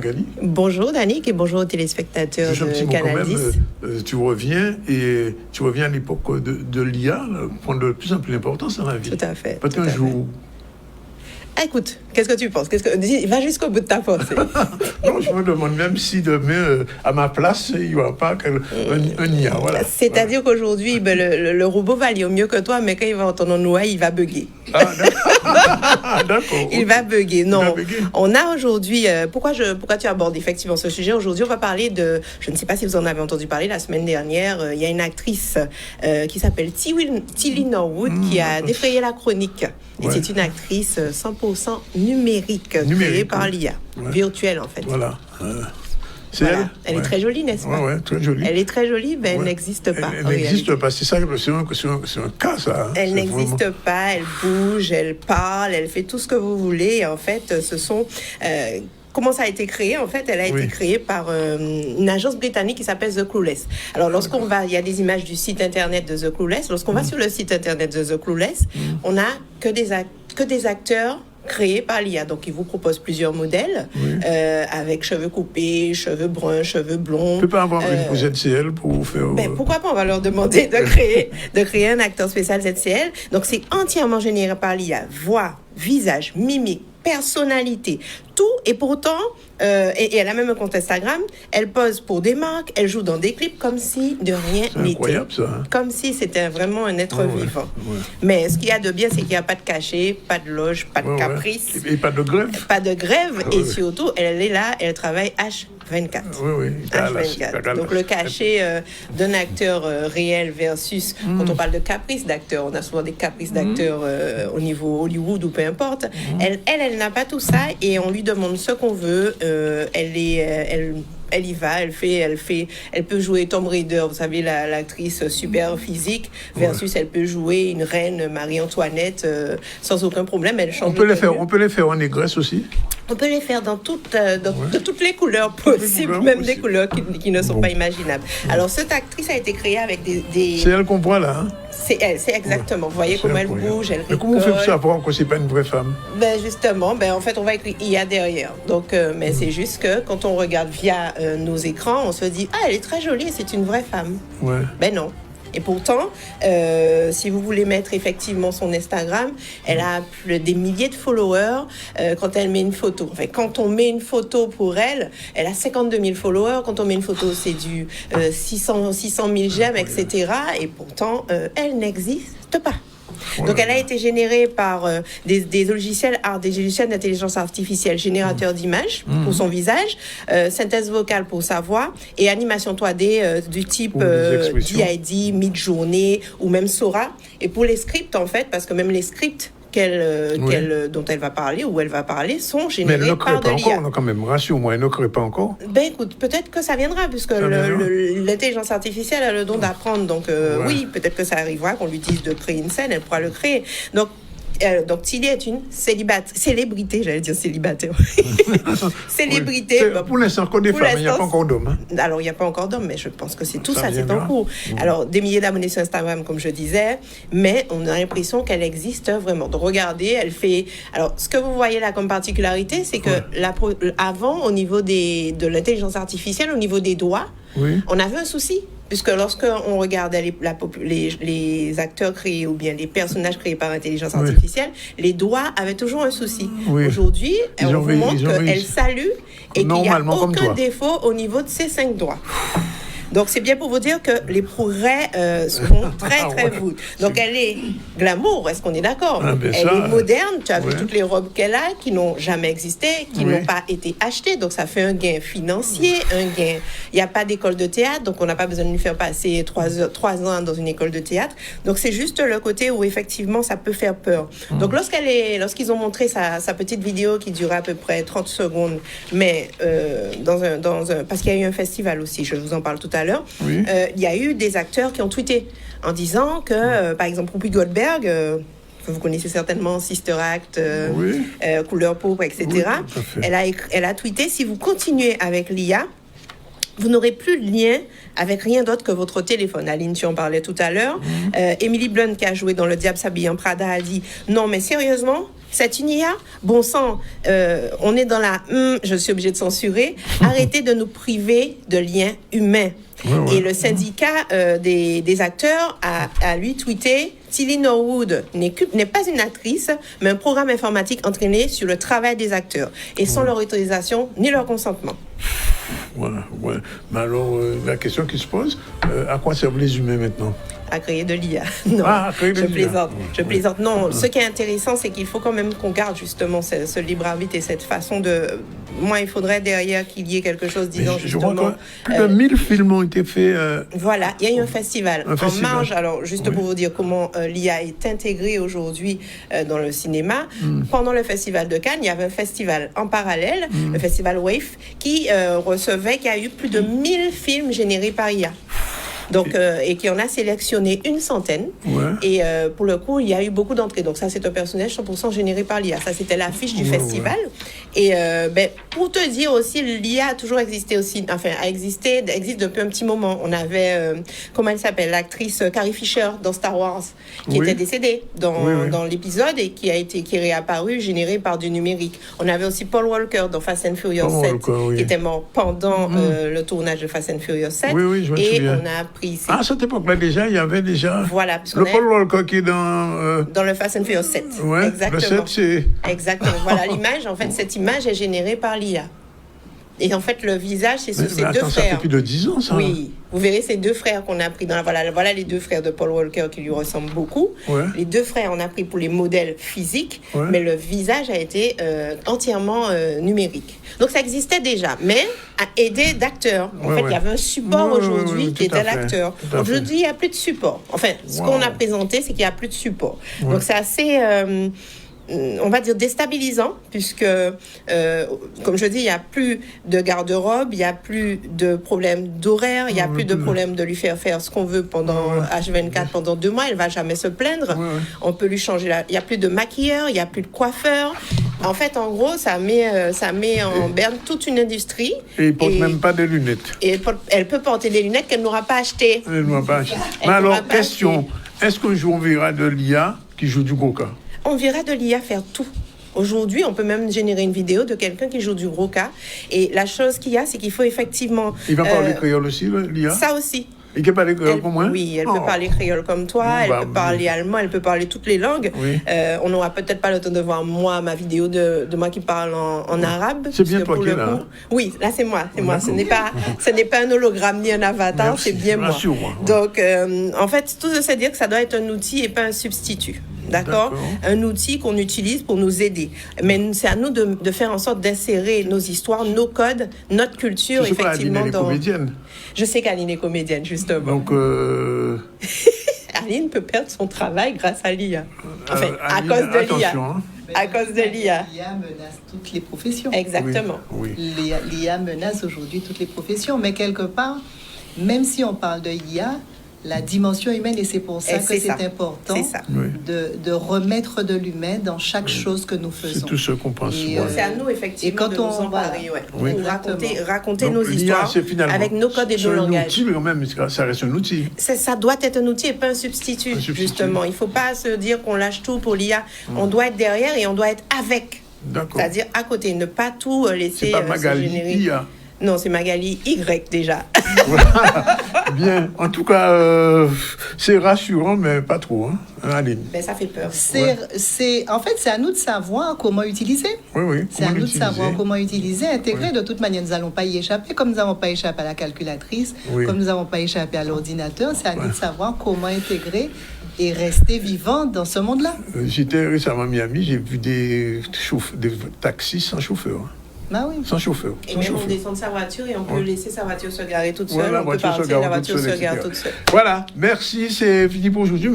Magali. Bonjour Danick et bonjour aux téléspectateurs de Canal 10. Tu reviens à l'époque de l'IA, prendre de plus en plus d'importance dans la vie. Tout à fait. Pas qu'un jour. Écoute, qu'est-ce que tu penses? Va jusqu'au bout de ta pensée. Non, je me demande même si demain, à ma place, il n'y aura pas un IA. Voilà. C'est-à-dire qu'aujourd'hui, le robot va lire mieux que toi, mais quand il va entendre nous, il va bugger. D'accord. Il va bugger. Non, bugger. On a aujourd'hui... pourquoi tu abordes effectivement ce sujet? Aujourd'hui, on va parler de... Je ne sais pas si vous en avez entendu parler la semaine dernière. Il y a une actrice qui s'appelle Tilly Norwood qui a défrayé la chronique. Et c'est une actrice 100% numérique créée par l'IA. Virtuelle, en fait. Voilà. Voilà. Elle est très jolie, n'est-ce pas? Oui, très jolie. Elle est très jolie, mais elle n'existe pas. Elle n'existe pas. C'est ça, c'est un cas, ça. Elle n'existe pas, elle bouge, elle parle, elle fait tout ce que vous voulez. Et en fait, ce sont... Comment ça a été créé? En fait, elle a été créée par une agence britannique qui s'appelle The Clueless. Alors, lorsqu'on va... Il y a des images du site internet de The Clueless. Lorsqu'on va sur le site internet de The Clueless, on n'a que des acteurs créé par l'IA. Donc, il vous propose plusieurs modèles avec cheveux coupés, cheveux bruns, cheveux blonds. On ne peut pas avoir une pour ZCL pour vous faire... pourquoi pas? On va leur demander de créer un acteur spécial ZCL. Donc, c'est entièrement généré par l'IA. Voix, visage, mimique, personnalité, tout. Et pourtant, et elle a même un compte Instagram, elle pose pour des marques, elle joue dans des clips comme si de rien n'était. C'est incroyable, ça. Hein? Comme si c'était vraiment un être vivant. Ouais. Mais ce qu'il y a de bien, c'est qu'il n'y a pas de cachet, pas de loge, pas de caprice. Et pas de grève. Pas de grève. Et surtout, elle est là, elle travaille H24. Oui. H24. Donc, le cachet d'un acteur réel versus, quand on parle de caprice d'acteur, on a souvent des caprices d'acteurs au niveau Hollywood ou peu importe. Elle n'a pas tout ça et on lui demande ce qu'on veut. Elle y va, elle peut jouer Tomb Raider, vous savez, l'actrice super physique, versus elle peut jouer une reine Marie-Antoinette sans aucun problème. Elle change. On peut les faire en négresse aussi. On peut les faire de toutes les couleurs possibles, même des couleurs qui ne sont pas imaginables. Alors, cette actrice a été créée avec des... C'est elle qu'on voit là, hein? C'est elle, c'est exactement. Vous voyez comment elle bouge, elle rigole. Mais comment on fait savoir que c'est pas une vraie femme? Justement, en fait, on va écrire IA derrière. Donc, mais c'est juste que quand on regarde via nos écrans, on se dit, elle est très jolie, c'est une vraie femme. Ouais. Non. Et pourtant, si vous voulez mettre effectivement son Instagram, elle a des milliers de followers quand elle met une photo. Enfin, quand on met une photo pour elle, elle a 52 000 followers. Quand on met une photo, c'est du 600 000 j'aime, etc. Et pourtant, elle n'existe pas. Donc, elle a été générée par des logiciels d'intelligence artificielle, générateurs d'images pour son visage, synthèse vocale pour sa voix et animation 3D du type DID, Midjourney ou même Sora. Et pour les scripts, en fait, parce que même les scripts dont elle va parler sont générés par de l'IA. On a quand même, rassure-moi, elle ne crée pas encore. Écoute, peut-être que ça viendra, puisque l'intelligence artificielle a le don d'apprendre. Donc, oui, peut-être que ça arrivera, qu'on lui dise de créer une scène, elle pourra le créer. Donc Tilly est une célébrité, j'allais dire célibataire. Célébrité. Pour l'instant, il n'y a pas encore d'hommes. Hein. Alors, il n'y a pas encore d'hommes, mais je pense que c'est tout ça, c'est en cours. Alors, des milliers d'abonnés sur Instagram, comme je disais, mais on a l'impression qu'elle existe vraiment. Donc, regardez, elle fait... Alors, ce que vous voyez là comme particularité, c'est que avant, au niveau de l'intelligence artificielle, au niveau des doigts, on avait un souci. Puisque lorsqu'on regardait les acteurs créés ou bien les personnages créés par intelligence artificielle, les doigts avaient toujours un souci. Aujourd'hui, on vous montre qu'elle salue et qu'il n'y a aucun défaut au niveau de ses 5 doigts. Donc, c'est bien pour vous dire que les progrès sont très, très beaux. Donc, elle est glamour, est-ce qu'on est d'accord? Elle est moderne. Tu as vu toutes les robes qu'elle a qui n'ont jamais existé, qui n'ont pas été achetées. Donc, ça fait un gain financier, un gain... Il n'y a pas d'école de théâtre, donc on n'a pas besoin de lui faire passer 3 ans dans une école de théâtre. Donc, c'est juste le côté où, effectivement, ça peut faire peur. Donc, lorsqu'ils ont montré sa petite vidéo qui durait à peu près 30 secondes, mais parce qu'il y a eu un festival aussi, je vous en parle tout à l'heure, il y a eu des acteurs qui ont tweeté en disant que, par exemple, Whoopi Goldberg, vous connaissez certainement Sister Act, Couleur Pourpre, etc. Elle a tweeté, si vous continuez avec l'IA, vous n'aurez plus de lien avec rien d'autre que votre téléphone. Aline, tu en parlais tout à l'heure. Emily Blunt, qui a joué dans Le Diable s'habille en Prada, a dit « Non, mais sérieusement, C'est une IA. Bon sang, on est dans la je suis obligée de censurer. Arrêtez de nous priver de liens humains. Et le syndicat des acteurs a lui tweeté: Tilly Norwood n'est pas une actrice, mais un programme informatique entraîné sur le travail des acteurs, et sans leur autorisation ni leur consentement. Voilà, ouais. Mais alors, la question qui se pose, à quoi servent les humains maintenant? À créer de l'IA. Non, je plaisante. Je plaisante. Non, ce qui est intéressant, c'est qu'il faut quand même qu'on garde justement ce libre arbitre et cette façon de... Moi, il faudrait derrière qu'il y ait quelque chose disant justement... Je crois que plus de 1000 films ont été faits... Voilà, il y a eu un festival. En marge, alors juste pour vous dire comment l'IA est intégrée aujourd'hui dans le cinéma, pendant le festival de Cannes, il y avait un festival en parallèle, le festival WAVE, qui recevait, qui a eu plus de 1000 films générés par IA. Donc, et qui en a sélectionné une centaine. Et pour le coup, il y a eu beaucoup d'entrées. Donc ça, c'est un personnage 100% généré par l'IA. Ça, c'était l'affiche du festival. Et pour te dire aussi, l'IA a toujours existé aussi. Enfin, existe depuis un petit moment. On avait, comment elle s'appelle, l'actrice Carrie Fisher dans Star Wars, qui était décédée dans l'épisode et qui est réapparue, générée par du numérique. On avait aussi Paul Walker dans Fast and Furious 7, qui était mort pendant le tournage de Fast and Furious 7. Et on a pris... à cette époque-là, déjà, il y avait déjà... Voilà. Le Paul Walker qui est dans... Dans le Fast and Furious 7. Exactement. Le 7, c'est... Exactement. Voilà l'image. En fait, cette image est générée par l'IA. Et en fait, le visage, c'est ces deux frères. Ça fait plus de 10 ans, ça. Oui. Vous verrez ces deux frères qu'on a pris dans la... Voilà les deux frères de Paul Walker qui lui ressemblent beaucoup. Les deux frères, on a pris pour les modèles physiques, mais le visage a été entièrement numérique. Donc, ça existait déjà, mais à aider d'acteurs. En fait, il y avait un support aujourd'hui qui était l'acteur. Aujourd'hui, il n'y a plus de support. Enfin, ce qu'on a présenté, c'est qu'il n'y a plus de support. Donc, c'est assez... on va dire déstabilisant, puisque, comme je dis, il n'y a plus de garde-robe, il n'y a plus de problème d'horaire, il n'y a plus de problème de lui faire ce qu'on veut pendant H24, pendant 2 mois, elle ne va jamais se plaindre. On peut lui changer il n'y a plus de maquilleur, il n'y a plus de coiffeur. En fait, en gros, ça met en berne toute une industrie. Et il ne porte même pas de lunettes. Et elle peut porter des lunettes qu'elle n'aura pas achetées. Elle n'aura pas achetées. Mais alors, question, est-ce qu'un jour on verra de l'IA qui joue du Goka? On verra de l'IA faire tout. Aujourd'hui, on peut même générer une vidéo de quelqu'un qui joue du Goka. Et la chose qu'il y a, c'est qu'il faut effectivement... Il va parler créole aussi, l'IA? Ça aussi. Il peut parler créole comme moi? Oui, elle peut parler créole comme toi, elle peut parler allemand, elle peut parler toutes les langues. On n'aura peut-être pas le temps de voir ma vidéo de moi qui parle en arabe. C'est bien toi qui es là. Oui, là c'est moi. Ce n'est pas un hologramme ni un avatar, c'est bien moi. Donc, en fait, tout ça, c'est dire que ça doit être un outil et pas un substitut. D'accord. Un outil qu'on utilise pour nous aider. Mais c'est à nous de faire en sorte d'insérer nos histoires, nos codes, notre culture, effectivement. Aline est comédienne. Je sais qu'Aline est comédienne, justement. Donc, Aline peut perdre son travail grâce à l'IA. Enfin, à cause de l'IA. À cause de l'IA. L'IA menace toutes les professions. Exactement. L'IA menace aujourd'hui toutes les professions. Mais quelque part, même si on parle de l'IA, la dimension humaine, et c'est pour ça que c'est important de remettre de l'humain dans chaque chose que nous faisons. C'est tout ce qu'on pense. C'est à nous, effectivement, de nous emparer, pour raconter nos histoires avec nos codes et nos langages. C'est un outil, mais quand même, ça reste un outil. Ça doit être un outil et pas un substitut, justement. Il ne faut pas se dire qu'on lâche tout pour l'IA. On doit être derrière et on doit être avec. C'est-à-dire à côté, ne pas tout laisser se générer. IA. Non, c'est Magali Y déjà. Bien. En tout cas, c'est rassurant, mais pas trop. Hein, Aline. Ben, ça fait peur. En fait, c'est à nous de savoir comment utiliser. C'est à nous de savoir comment utiliser, intégrer. De toute manière, nous n'allons pas y échapper. Comme nous n'avons pas échappé à la calculatrice, comme nous n'avons pas échappé à l'ordinateur, c'est à nous de savoir comment intégrer et rester vivant dans ce monde-là. J'étais récemment à Miami, j'ai vu des taxis sans chauffeur. Ah oui. Sans chauffeur. Et même on descend de sa voiture et on peut laisser sa voiture se garer toute seule. On peut partir, la voiture se gare toute seule. Voilà, merci, c'est fini pour aujourd'hui.